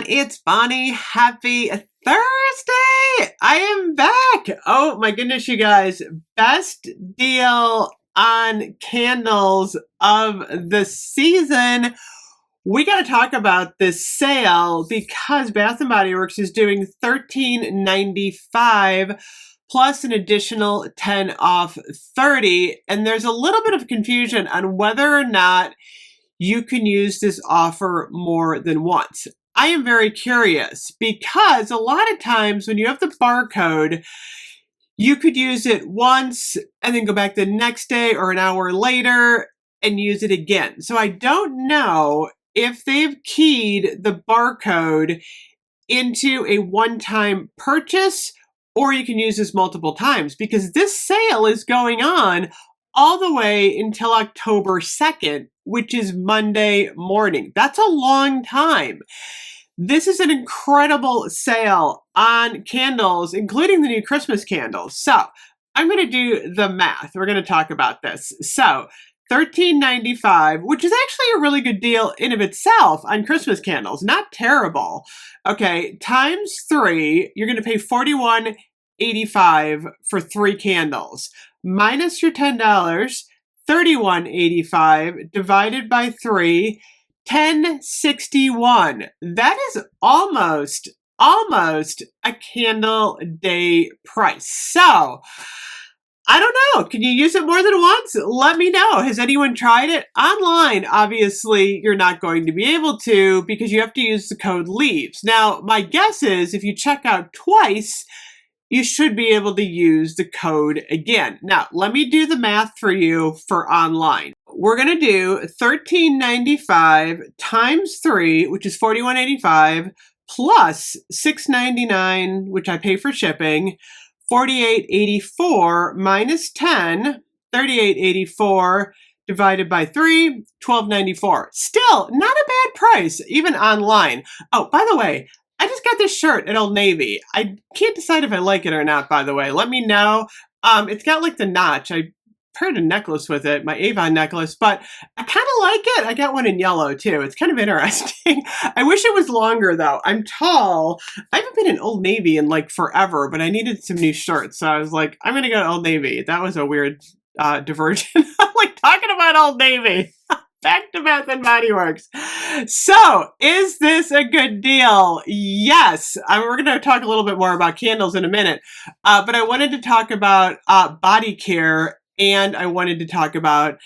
It's Bonnie. Happy Thursday! I am back. Oh my goodness, you guys. Best deal on candles of the season. We got to talk about this sale because Bath and Body Works is doing $13.95 plus an additional 10 off 30. And there's a little bit of confusion on whether or not you can use this offer more than once. I am very curious because a lot of times when you have the barcode, you could use it once and then go back the next day or an hour later and use it again. So I don't know if they've keyed the barcode into a one-time purchase or you can use this multiple times because this sale is going on all the way until October 2nd, which is Monday morning. That's a long time. This is an incredible sale on candles, including the new Christmas candles. So I'm going to do the math. We're going to talk about this. So $13.95, which is actually a really good deal in of itself on Christmas candles. Not terrible. Okay, times 3, you're going to pay $41.85 for 3 candles. Minus your $10, $31.85 divided by 3, $10.61. That is almost a candle day price. So I don't know. Can you use it more than once? Let me know. Has anyone tried it? Online, obviously, you're not going to be able to because you have to use the code LEAVES. Now, my guess is if you check out twice, you should be able to use the code again. Now, let me do the math for you for online. We're going to do $13.95 times 3, which is $41.85, plus $6.99, which I pay for shipping, $48.84 minus 10, $38.84 divided by 3, $12.94. Still, not a bad price, even online. Oh, by the way, I just got this shirt at Old Navy. I can't decide if I like it or not, by the way. Let me know. It's got like the notch. I paired a necklace with it, my Avon necklace, but I kind of like it. I got one in yellow too. It's kind of interesting. I wish it was longer though. I'm tall. I haven't been in Old Navy in like forever, but I needed some new shirts. So I was like, I'm going to go to Old Navy. That was a weird diversion. I'm like talking about Old Navy. Back to Bath and Body Works. So, is this a good deal? Yes. We're going to talk a little bit more about candles in a minute, but I wanted to talk about body care and I wanted to talk about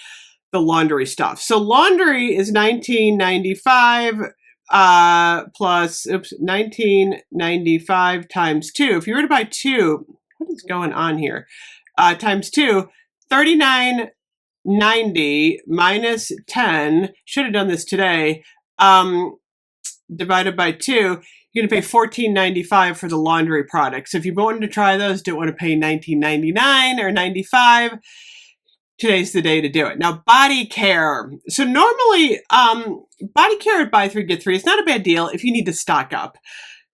the laundry stuff. So, laundry is $19.95 plus, $19.95 times 2. If you were to buy 2, what is going on here? Times 2, $39.90 minus 10, should have done this today, divided by 2, you're going to pay $14.95 for the laundry products. If you wanted to try those, don't want to pay $19.99 or $95, today's the day to do it. Now, body care. So normally, body care at buy 3, get 3 is not a bad deal if you need to stock up.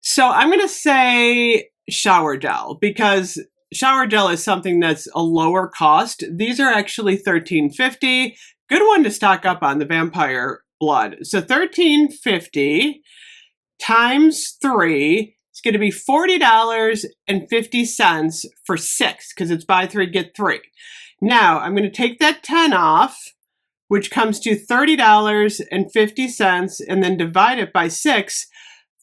So I'm going to say shower gel because shower gel is something that's a lower cost. These are actually $13.50. Good one to stock up on, the Vampire Blood. So $13.50 times 3 is going to be $40.50 for 6 because it's buy 3, get 3. Now, I'm going to take that 10 off, which comes to $30.50, and then divide it by 6,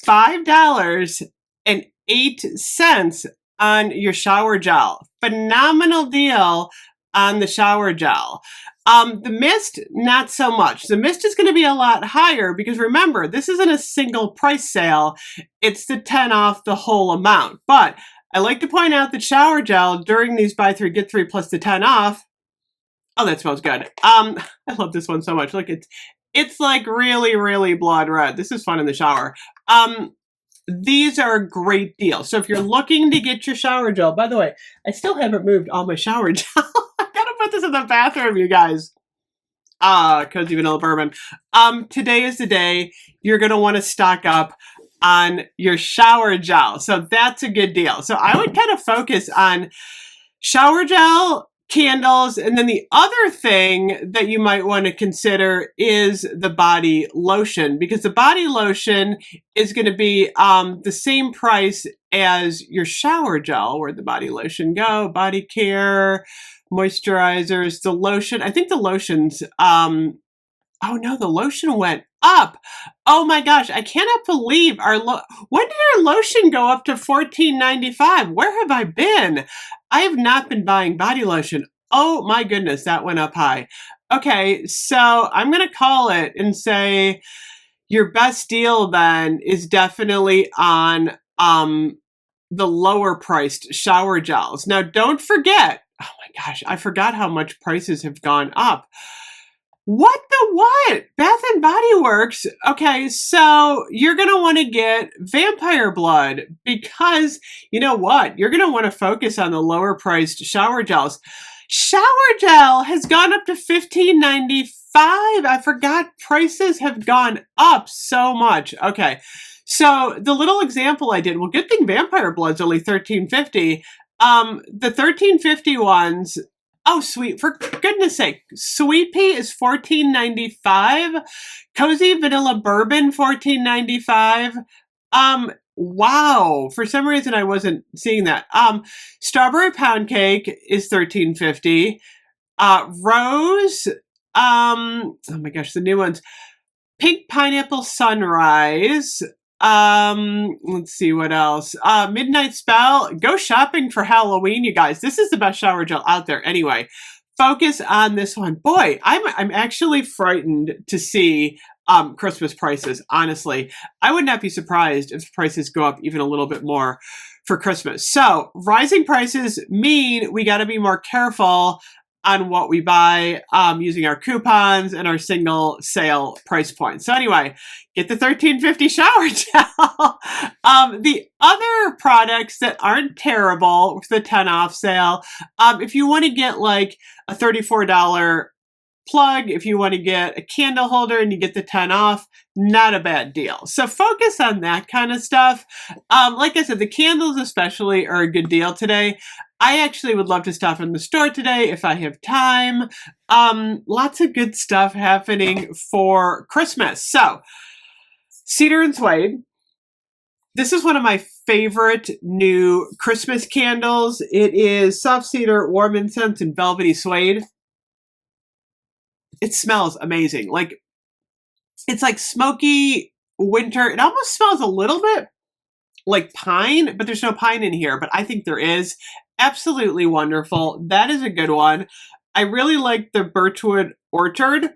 $5.08 on your shower gel. Phenomenal deal on the shower gel. The mist, not so much. The mist is going to be a lot higher because remember, this isn't a single price sale. It's the 10 off the whole amount. But I like to point out that shower gel during these buy 3, get 3 plus the 10 off. Oh, that smells good. I love this one so much. Look, it's like really, really blood red. This is fun in the shower. These are a great deal. So if you're looking to get your shower gel, by the way, I still haven't moved all my shower gel. I've got to put this in the bathroom, you guys. Cozy Vanilla Bourbon. Today is the day you're going to want to stock up on your shower gel. So that's a good deal. So I would kind of focus on shower gel candles. And then the other thing that you might want to consider is the body lotion, because the body lotion is going to be the same price as your shower gel. Where'd the body lotion go? Body care, moisturizers, the lotion. I think the lotion's, oh no, the lotion went up. Oh my gosh, I cannot believe when did our lotion go up to $14.95? Where have I been? I have not been buying body lotion. Oh my goodness, that went up high. Okay, so I'm going to call it and say your best deal then is definitely on the lower priced shower gels. Now don't forget, oh my gosh, I forgot how much prices have gone up. What the what? Bath and Body Works. Okay, so you're going to want to get Vampire Blood because you know what? You're going to want to focus on the lower priced shower gels. Shower gel has gone up to $15.95. I forgot prices have gone up so much. Okay, so the little example I did, well, good thing Vampire Blood's only $13.50. The $13.50 ones, oh, sweet, for goodness sake, Sweet Pea is $14.95. Cozy Vanilla Bourbon, $14.95. Wow, for some reason I wasn't seeing that. Strawberry Pound Cake is $13.50. Rose, oh my gosh, the new ones. Pink Pineapple Sunrise. Let's see what else. Midnight Spell. Go shopping for Halloween, you guys. This is the best shower gel out there. Anyway, focus on this one. Boy, I'm actually frightened to see Christmas prices. Honestly, I would not be surprised if prices go up even a little bit more for Christmas. So rising prices mean we got to be more careful on what we buy using our coupons and our single sale price points. So anyway, get the $13.50 shower gel. The other products that aren't terrible with the 10 off sale, if you want to get like a $34 plug, if you want to get a candle holder and you get the 10 off, not a bad deal. So focus on that kind of stuff. Like I said, the candles especially are a good deal today. I actually would love to stop in the store today if I have time. Lots of good stuff happening for Christmas. So, Cedar and Suede. This is one of my favorite new Christmas candles. It is soft cedar, warm incense, and velvety suede. It smells amazing. Like, it's like smoky winter. It almost smells a little bit like pine, but there's no pine in here, but I think there is. Absolutely wonderful. That is a good one. I really like the Birchwood Orchard.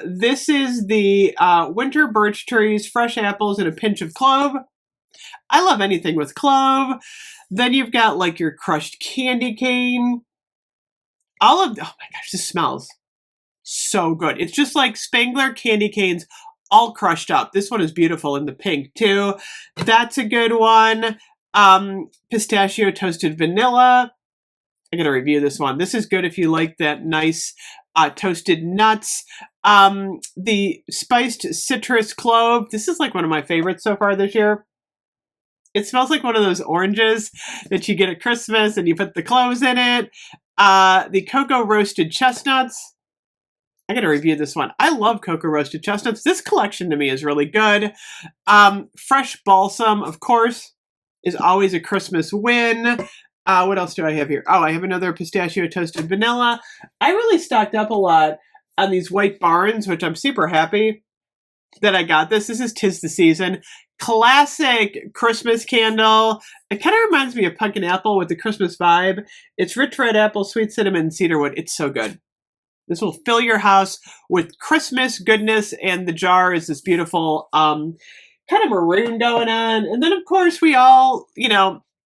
This is the winter birch trees, fresh apples, and a pinch of clove. I love anything with clove. Then you've got like your crushed candy cane. Oh my gosh, this smells so good. It's just like Spangler candy canes all crushed up. This one is beautiful in the pink too. That's a good one. Pistachio toasted vanilla. I gotta review this one. This is good if you like that nice toasted nuts. The spiced citrus clove. This is like one of my favorites so far this year. It smells like one of those oranges that you get at Christmas and you put the cloves in it. The cocoa roasted chestnuts. I gotta review this one. I love cocoa roasted chestnuts. This collection to me is really good. Fresh balsam, of course, is always a Christmas win. What else do I have here? Oh, I have another pistachio toasted vanilla. I really stocked up a lot on these White Barns, which I'm super happy that I got this. This is 'Tis the Season. Classic Christmas candle. It kind of reminds me of pumpkin apple with the Christmas vibe. It's rich red apple, sweet cinnamon, cedarwood. It's so good. This will fill your house with Christmas goodness, and the jar is this beautiful kind of maroon going on. And then, of course, we all,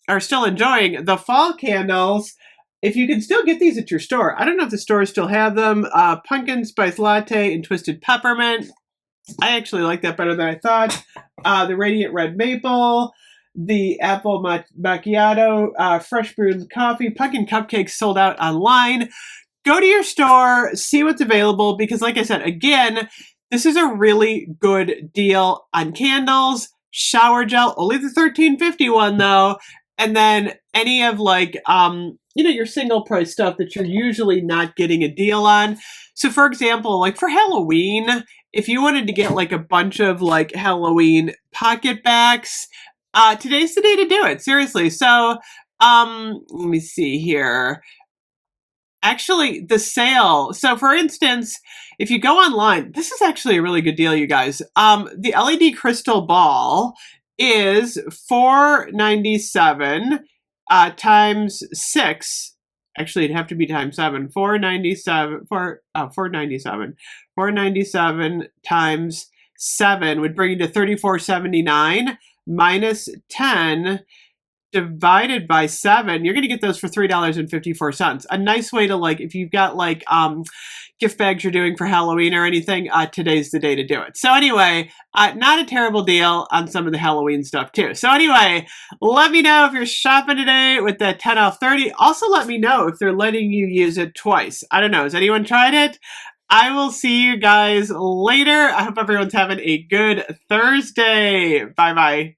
are still enjoying the fall candles. If you can still get these at your store. I don't know if the stores still have them. Pumpkin spice latte and twisted peppermint. I actually like that better than I thought. The radiant red maple. The apple macchiato. Fresh brewed coffee. Pumpkin cupcakes sold out online. Go to your store, see what's available, because like I said, again, this is a really good deal on candles, shower gel, only the $13.50 one though, and then any of like, your single price stuff that you're usually not getting a deal on. So for example, like for Halloween, if you wanted to get like a bunch of like Halloween PocketBacs, today's the day to do it. Seriously. So, let me see here. Actually, the sale. So for instance, if you go online, this is actually a really good deal, you guys. The LED crystal ball is $497 times 6. Actually, it'd have to be times 7. 497 times 7 would bring you to $34.79 minus 10 divided by 7. You're going to get those for $3.54. A nice way to, like, if you've got like gift bags you're doing for Halloween or anything, today's the day to do it. So anyway, not a terrible deal on some of the Halloween stuff too. So anyway, let me know if you're shopping today with that 10 off 30. Also let me know if they're letting you use it twice. I don't know. Has anyone tried it? I will see you guys later. I hope everyone's having a good Thursday. Bye bye.